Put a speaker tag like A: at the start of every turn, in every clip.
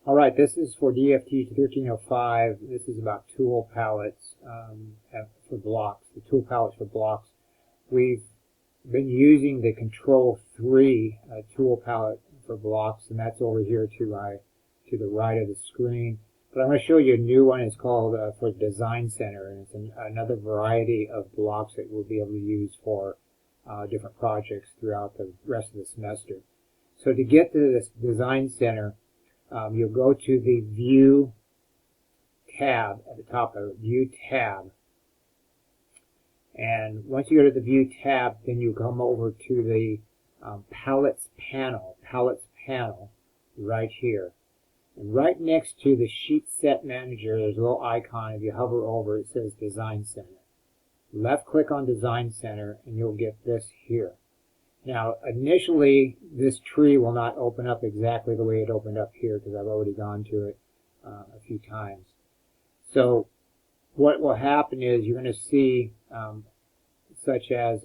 A: All right, this is for DFT 1305. This is about tool palettes for blocks, the tool palettes for blocks. We've been using the Control 3 tool palette for blocks, and that's over here to the right of the screen. But I'm going to show you a new one. It's called for Design Center, and it's another variety of blocks that we'll be able to use for different projects throughout the rest of the semester. So to get to this Design Center, you'll go to the View tab at the top of the View tab. And once you go to the View tab, then you come over to the Palettes panel right here. And right next to the Sheet Set Manager, there's a little icon. If you hover over, it says Design Center. Left click on Design Center, and you'll get this here. Now, initially, this tree will not open up exactly the way it opened up here because I've already gone to it a few times. So what will happen is you're going to see such as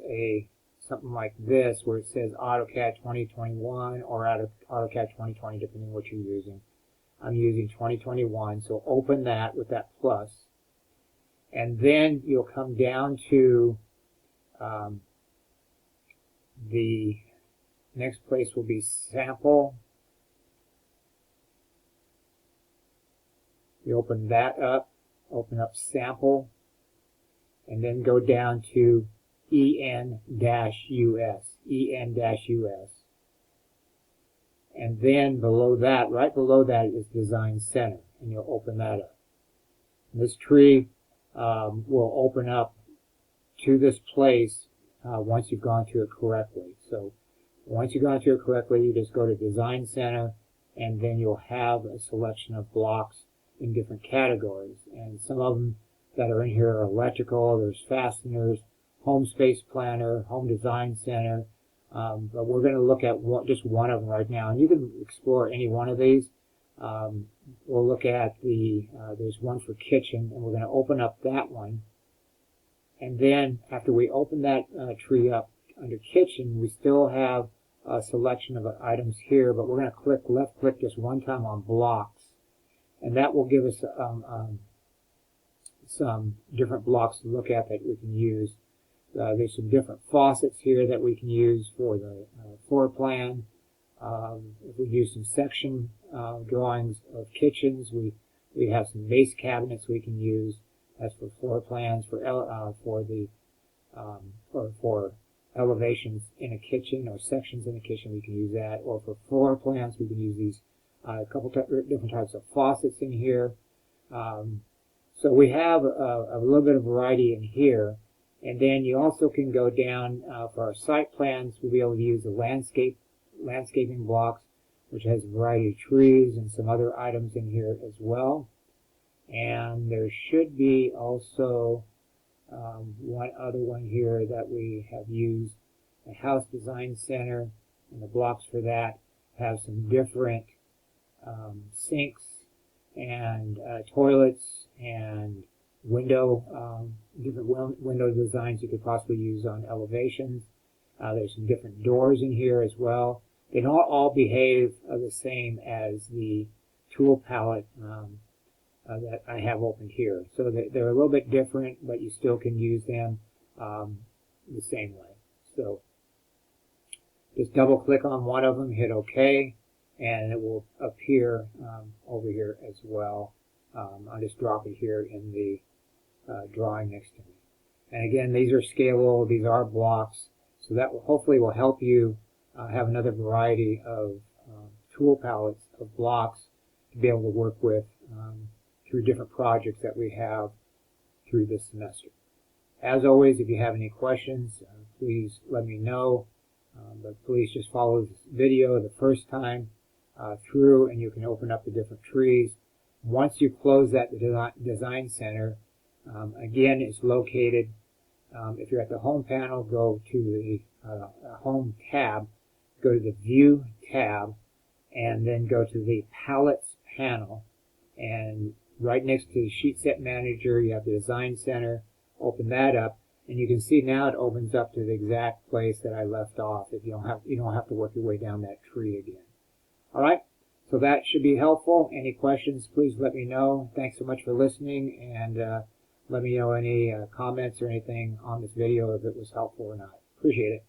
A: something like this where it says AutoCAD 2021 or AutoCAD 2020, depending on what you're using. I'm using 2021, so open that with that plus. And then you'll come down to the next place will be Sample. You open that up, open up Sample, and then go down to EN-US, EN-US. And then below that, right below that is Design Center, and you'll open that up. And this tree will open up to this place once you've gone to it correctly. So once you've gone to it correctly, you just go to Design Center, and then you'll have a selection of blocks in different categories. And some of them that are in here are electrical, there's fasteners, home space planner, home design center. But we're going to look at just one of them right now. And you can explore any one of these. We'll look at there's one for kitchen, and we're going to open up that one. And then after we open that tree up under kitchen, we still have a selection of items here, but we're going to left click just one time on blocks. And that will give us some different blocks to look at that we can use. There's some different faucets here that we can use for the floor plan. If we do some section drawings of kitchens, we have some base cabinets we can use. That's for floor plans, for elevations in a kitchen or sections in a kitchen. We can use that, or for floor plans, we can use these a couple different types of faucets in here. So we have a little bit of variety in here. And then you also can go down for our site plans. We'll be able to use the landscaping blocks, which has a variety of trees and some other items in here as well. And there should be also one other one here that we have used, the House Design Center, and the blocks for that have some different sinks and toilets and different window designs you could possibly use on elevations. There's some different doors in here as well. They don't all behave the same as the tool palette that I have opened here. So they're a little bit different, but you still can use them the same way. So just double click on one of them, hit OK, and it will appear over here as well. I'll just drop it here in the drawing next to me. And again, these are scalable, these are blocks, so that hopefully will help you have another variety of tool palettes of blocks to be able to work with through different projects that we have through this semester. As always, if you have any questions, please let me know. But please just follow this video the first time through, and you can open up the different trees. Once you close that Design Center, again, it's located, if you're at the Home panel, go to the Home tab, go to the View tab, and then go to the Palettes panel. And right next to the Sheet Set Manager, you have the Design Center. Open that up, and you can see now it opens up to the exact place that I left off. If you don't have to work your way down that tree again. All right. So that should be helpful. Any questions, please let me know. Thanks so much for listening, and let me know any comments or anything on this video if it was helpful or not. Appreciate it.